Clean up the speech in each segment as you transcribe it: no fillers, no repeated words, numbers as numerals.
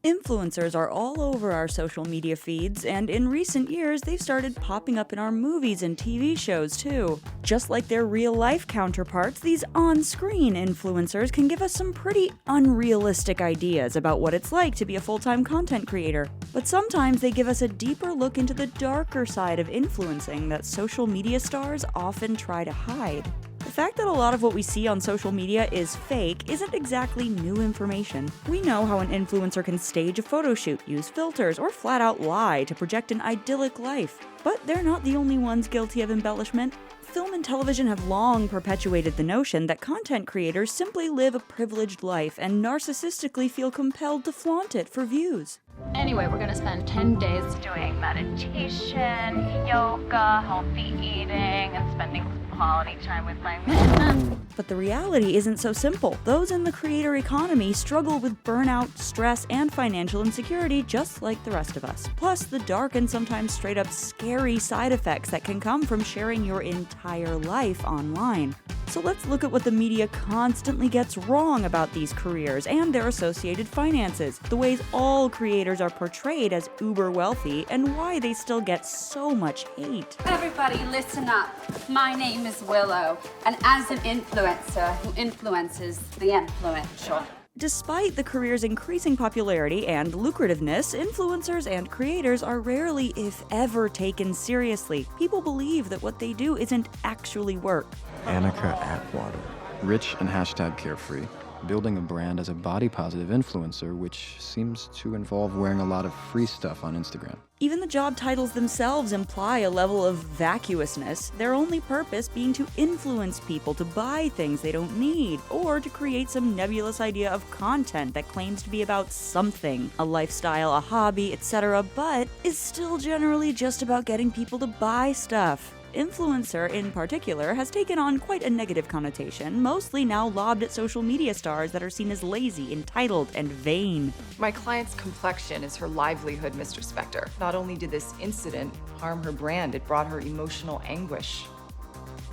Influencers are all over our social media feeds, and in recent years, they've started popping up in our movies and TV shows too. Just like their real-life counterparts, these on-screen influencers can give us some pretty unrealistic ideas about what it's like to be a full-time content creator. But sometimes they give us a deeper look into the darker side of influencing that social media stars often try to hide. The fact that a lot of what we see on social media is fake isn't exactly new information. We know how an influencer can stage a photo shoot, use filters, or flat out lie to project an idyllic life. But they're not the only ones guilty of embellishment. Film and television have long perpetuated the notion that content creators simply live a privileged life and narcissistically feel compelled to flaunt it for views. Anyway, we're gonna spend 10 days doing meditation, yoga, healthy eating, and spending quality time with my man. But the reality isn't so simple. Those in the creator economy struggle with burnout, stress, and financial insecurity just like the rest of us. Plus, the dark and sometimes straight up scary side effects that can come from sharing your entire life online. So let's look at what the media constantly gets wrong about these careers and their associated finances, the ways all creators are portrayed as uber wealthy, and why they still get so much hate. Everybody listen up. My name is Willow, and as an influencer who influences the influential. Despite the career's increasing popularity and lucrativeness, influencers and creators are rarely, if ever, taken seriously. People believe that what they do isn't actually work. Annika Atwater, rich and #carefree, building a brand as a body-positive influencer, which seems to involve wearing a lot of free stuff on Instagram. Even the job titles themselves imply a level of vacuousness, their only purpose being to influence people to buy things they don't need, or to create some nebulous idea of content that claims to be about something, a lifestyle, a hobby, etc., but is still generally just about getting people to buy stuff. Influencer, in particular, has taken on quite a negative connotation, mostly now lobbed at social media stars that are seen as lazy, entitled, and vain. My client's complexion is her livelihood, Mr. Spector. Not only did this incident harm her brand, it brought her emotional anguish.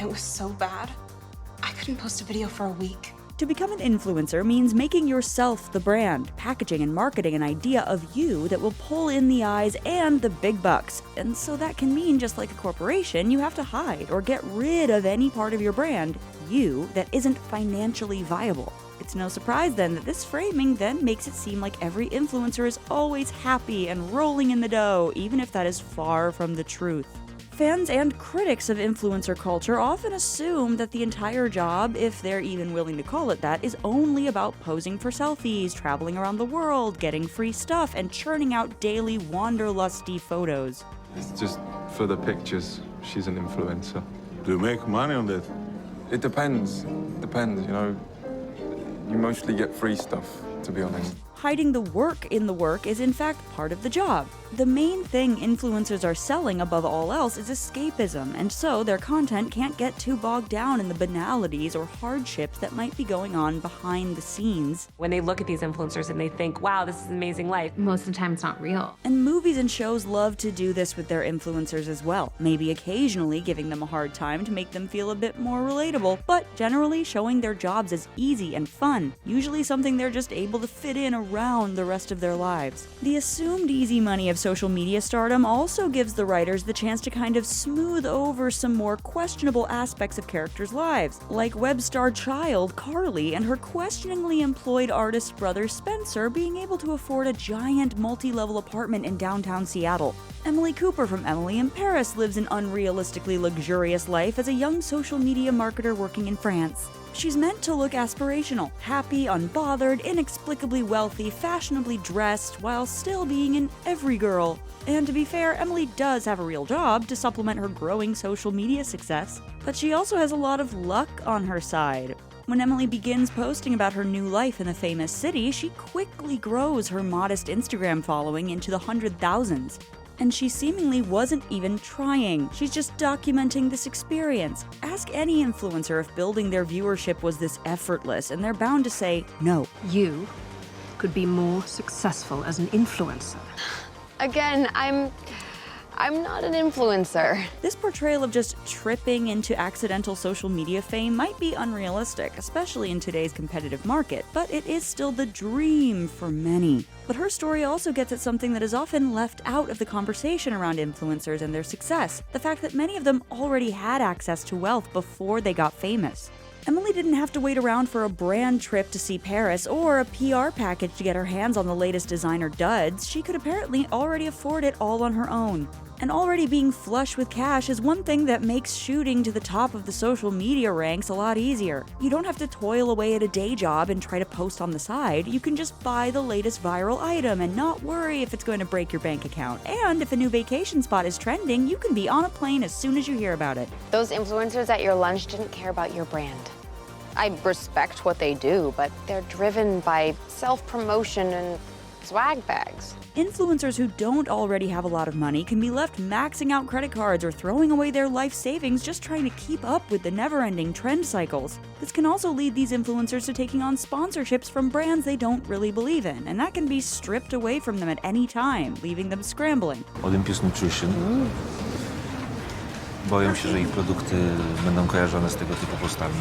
It was so bad. I couldn't post a video for a week. To become an influencer means making yourself the brand, packaging and marketing an idea of you that will pull in the eyes and the big bucks. And so that can mean, just like a corporation, you have to hide or get rid of any part of your brand, you, that isn't financially viable. It's no surprise then that this framing then makes it seem like every influencer is always happy and rolling in the dough, even if that is far from the truth. Fans and critics of influencer culture often assume that the entire job, if they're even willing to call it that, is only about posing for selfies, traveling around the world, getting free stuff, and churning out daily wanderlusty photos. It's just for the pictures. She's an influencer. Do you make money on that? It depends. You know. You mostly get free stuff, to be honest. Hiding the work in the work is in fact part of the job. The main thing influencers are selling above all else is escapism, and so their content can't get too bogged down in the banalities or hardships that might be going on behind the scenes. When they look at these influencers and they think, wow, this is an amazing life, Most of the time it's not real. And movies and shows love to do this with their influencers as well, maybe occasionally giving them a hard time to make them feel a bit more relatable, but generally showing their jobs as easy and fun, usually something they're just able to fit in around the rest of their lives. The assumed easy money of social media stardom also gives the writers the chance to kind of smooth over some more questionable aspects of characters' lives, like web star child Carly and her questioningly employed artist brother Spencer being able to afford a giant multi-level apartment in downtown Seattle. Emily Cooper from Emily in Paris lives an unrealistically luxurious life as a young social media marketer working in France. She's meant to look aspirational, happy, unbothered, inexplicably wealthy, fashionably dressed, while still being an every girl. And to be fair, Emily does have a real job to supplement her growing social media success, but she also has a lot of luck on her side. When Emily begins posting about her new life in the famous city, she quickly grows her modest Instagram following into the 100,000s. And she seemingly wasn't even trying. She's just documenting this experience. Ask any influencer if building their viewership was this effortless, and they're bound to say no. You could be more successful as an influencer. Again, I'm I'm not an influencer. This portrayal of just tripping into accidental social media fame might be unrealistic, especially in today's competitive market, but it is still the dream for many. But her story also gets at something that is often left out of the conversation around influencers and their success, the fact that many of them already had access to wealth before they got famous. Emily didn't have to wait around for a brand trip to see Paris or a PR package to get her hands on the latest designer duds. She could apparently already afford it all on her own. And already being flush with cash is one thing that makes shooting to the top of the social media ranks a lot easier. You don't have to toil away at a day job and try to post on the side. You can just buy the latest viral item and not worry if it's going to break your bank account. And if a new vacation spot is trending, you can be on a plane as soon as you hear about it. Those influencers at your lunch didn't care about your brand. I respect what they do, but they're driven by self-promotion and swag bags. Influencers who don't already have a lot of money can be left maxing out credit cards or throwing away their life savings just trying to keep up with the never-ending trend cycles. This can also lead these influencers to taking on sponsorships from brands they don't really believe in, and that can be stripped away from them at any time, leaving them scrambling. Olympus Nutrition. Boję się, że ich produkty będą kojarzone z tego typu postami.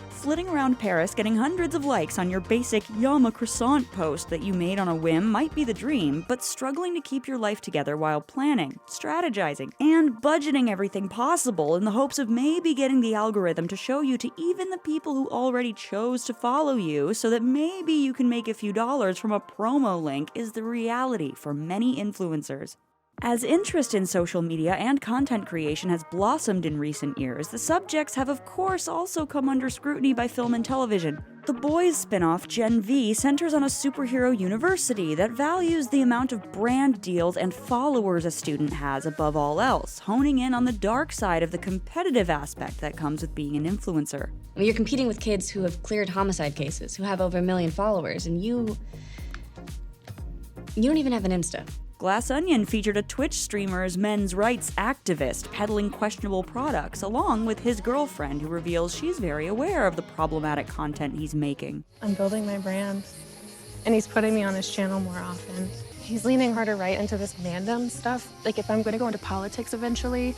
Flitting around Paris, getting hundreds of likes on your basic "Yum, a croissant" post that you made on a whim might be the dream, but struggling to keep your life together while planning, strategizing, and budgeting everything possible in the hopes of maybe getting the algorithm to show you to even the people who already chose to follow you so that maybe you can make a few dollars from a promo link is the reality for many influencers. As interest in social media and content creation has blossomed in recent years, the subjects have of course also come under scrutiny by film and television. The Boys spin-off Gen V centers on a superhero university that values the amount of brand deals and followers a student has above all else, honing in on the dark side of the competitive aspect that comes with being an influencer. You're competing with kids who have cleared homicide cases, who have over 1 million followers, and you don't even have an Insta. Glass Onion featured a Twitch streamer as men's rights activist peddling questionable products, along with his girlfriend who reveals she's very aware of the problematic content he's making. I'm building my brand, and he's putting me on his channel more often. He's leaning harder right into this mandem stuff. Like, if I'm going to go into politics eventually,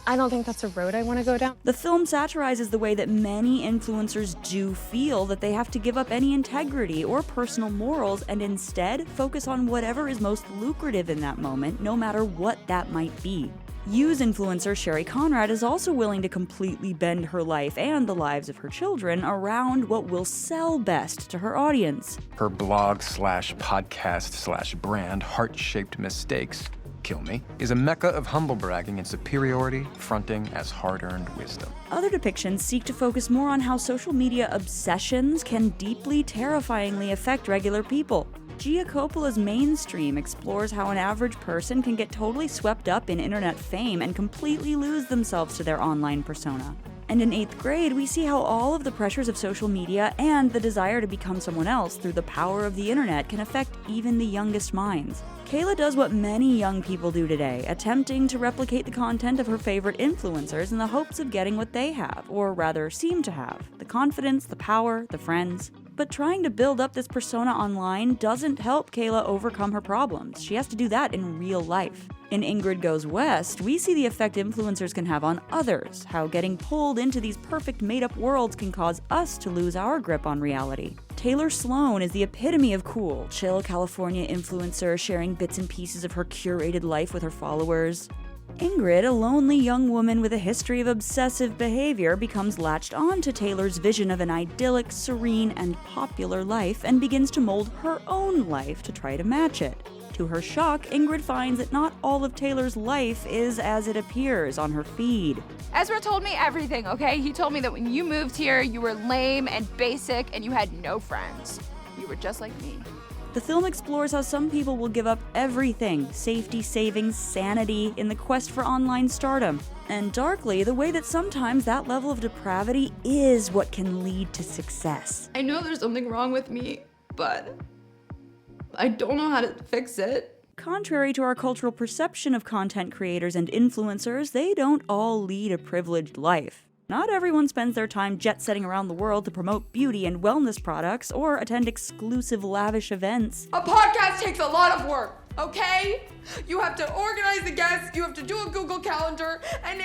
I don't think that's a road I want to go down. The film satirizes the way that many influencers do feel that they have to give up any integrity or personal morals and instead focus on whatever is most lucrative in that moment, no matter what that might be. Use influencer Sherry Conrad is also willing to completely bend her life and the lives of her children around what will sell best to her audience. Her blog/podcast/brand, Heart-Shaped Mistakes, Kill Me, is a mecca of humble bragging and superiority, fronting as hard-earned wisdom. Other depictions seek to focus more on how social media obsessions can deeply, terrifyingly affect regular people. Gia Coppola's Mainstream explores how an average person can get totally swept up in internet fame and completely lose themselves to their online persona. And in 8th grade, we see how all of the pressures of social media and the desire to become someone else through the power of the internet can affect even the youngest minds. Kayla does what many young people do today, attempting to replicate the content of her favorite influencers in the hopes of getting what they have, or rather seem to have, the confidence, the power, the friends. But trying to build up this persona online doesn't help Kayla overcome her problems. She has to do that in real life. In Ingrid Goes West, we see the effect influencers can have on others, how getting pulled into these perfect made-up worlds can cause us to lose our grip on reality. Taylor Sloan is the epitome of cool, chill California influencer sharing bits and pieces of her curated life with her followers. Ingrid, a lonely young woman with a history of obsessive behavior, becomes latched on to Taylor's vision of an idyllic, serene, and popular life and begins to mold her own life to try to match it. To her shock, Ingrid finds that not all of Taylor's life is as it appears on her feed. Ezra told me everything, okay? He told me that when you moved here, you were lame and basic and you had no friends. You were just like me. The film explores how some people will give up everything, safety, savings, sanity, in the quest for online stardom. And darkly, the way that sometimes that level of depravity is what can lead to success. I know there's something wrong with me, but I don't know how to fix it. Contrary to our cultural perception of content creators and influencers, they don't all lead a privileged life. Not everyone spends their time jet-setting around the world to promote beauty and wellness products or attend exclusive lavish events. A podcast takes a lot of work. okay? You have to organize the guests, you have to do a Google Calendar, and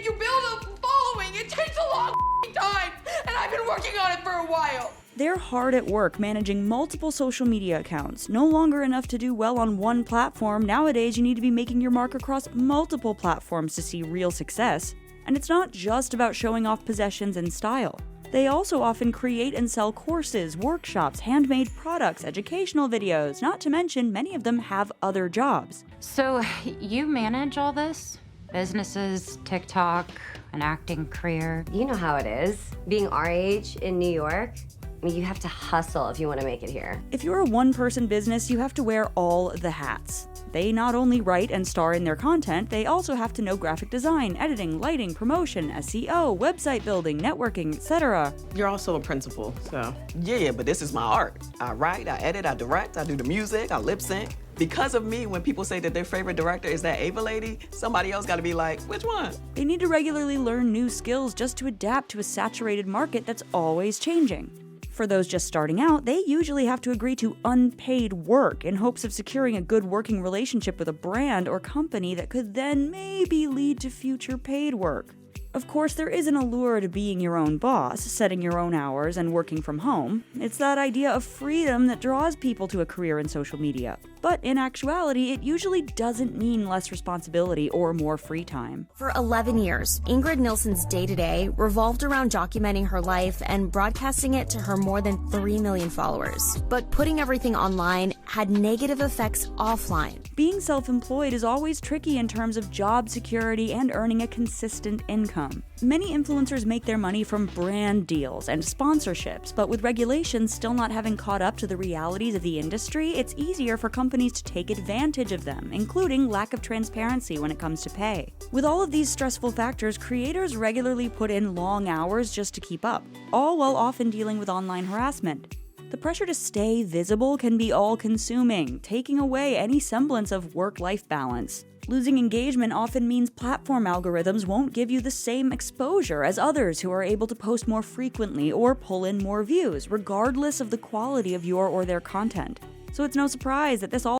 you build a following. It takes a long time, and I've been working on it for a while. They're hard at work managing multiple social media accounts. No longer enough to do well on one platform. Nowadays, you need to be making your mark across multiple platforms to see real success. And it's not just about showing off possessions and style. They also often create and sell courses, workshops, handmade products, educational videos, not to mention many of them have other jobs. So you manage all this? Businesses, TikTok, an acting career? You know how it is, being our age in New York. I mean, you have to hustle if you want to make it here. If you're a one-person business, you have to wear all the hats. They not only write and star in their content, they also have to know graphic design, editing, lighting, promotion, SEO, website building, networking, etc. You're also a principal, so. Yeah, but this is my art. I write, I edit, I direct, I do the music, I lip sync. Because of me, when people say that their favorite director is that Ava lady, somebody else gotta be like, which one? They need to regularly learn new skills just to adapt to a saturated market that's always changing. For those just starting out, they usually have to agree to unpaid work in hopes of securing a good working relationship with a brand or company that could then maybe lead to future paid work. Of course, there is an allure to being your own boss, setting your own hours, and working from home. It's that idea of freedom that draws people to a career in social media. But in actuality, it usually doesn't mean less responsibility or more free time. For 11 years, Ingrid Nilsson's day-to-day revolved around documenting her life and broadcasting it to her more than 3 million followers. But putting everything online had negative effects offline. Being self-employed is always tricky in terms of job security and earning a consistent income. Many influencers make their money from brand deals and sponsorships, but with regulations still not having caught up to the realities of the industry, it's easier for companies to take advantage of them, including lack of transparency when it comes to pay. With all of these stressful factors, creators regularly put in long hours just to keep up, all while often dealing with online harassment. The pressure to stay visible can be all-consuming, taking away any semblance of work-life balance. Losing engagement often means platform algorithms won't give you the same exposure as others who are able to post more frequently or pull in more views, regardless of the quality of your or their content. So it's no surprise that this all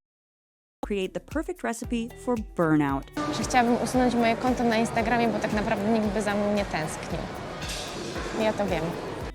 create the perfect recipe for burnout. Że chciałabym usunąć moje konto na Instagramie, bo tak naprawdę nikt by za mną nie tęsknił. Ja to wiem.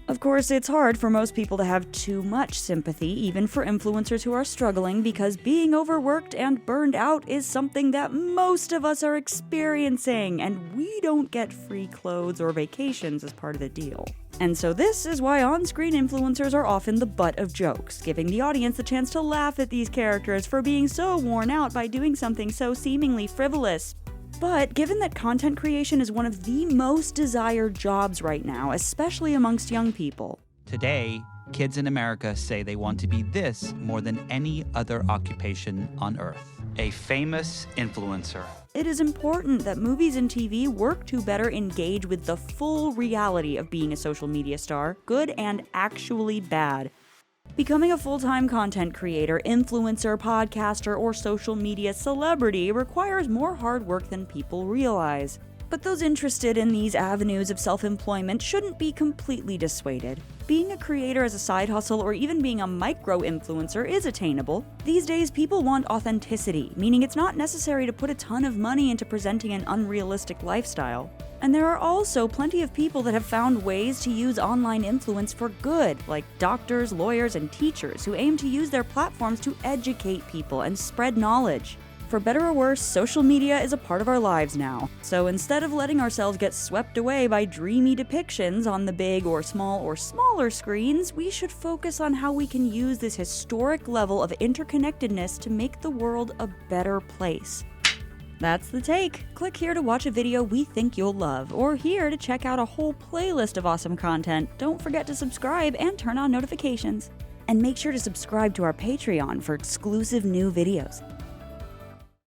Of course, it's hard for most people to have too much sympathy, even for influencers who are struggling, because being overworked and burned out is something that most of us are experiencing, and we don't get free clothes or vacations as part of the deal. And so this is why on-screen influencers are often the butt of jokes, giving the audience the chance to laugh at these characters for being so worn out by doing something so seemingly frivolous. But given that content creation is one of the most desired jobs right now, especially amongst young people. Today, kids in America say they want to be this more than any other occupation on Earth: a famous influencer. It is important that movies and TV work to better engage with the full reality of being a social media star, good and actually bad. Becoming a full-time content creator, influencer, podcaster, or social media celebrity requires more hard work than people realize. But those interested in these avenues of self-employment shouldn't be completely dissuaded. Being a creator as a side hustle or even being a micro-influencer is attainable. These days, people want authenticity, meaning it's not necessary to put a ton of money into presenting an unrealistic lifestyle. And there are also plenty of people that have found ways to use online influence for good, like doctors, lawyers, and teachers who aim to use their platforms to educate people and spread knowledge. For better or worse, social media is a part of our lives now. So instead of letting ourselves get swept away by dreamy depictions on the big or smaller screens, we should focus on how we can use this historic level of interconnectedness to make the world a better place. That's the take. Click here to watch a video we think you'll love, or here to check out a whole playlist of awesome content. Don't forget to subscribe and turn on notifications. And make sure to subscribe to our Patreon for exclusive new videos.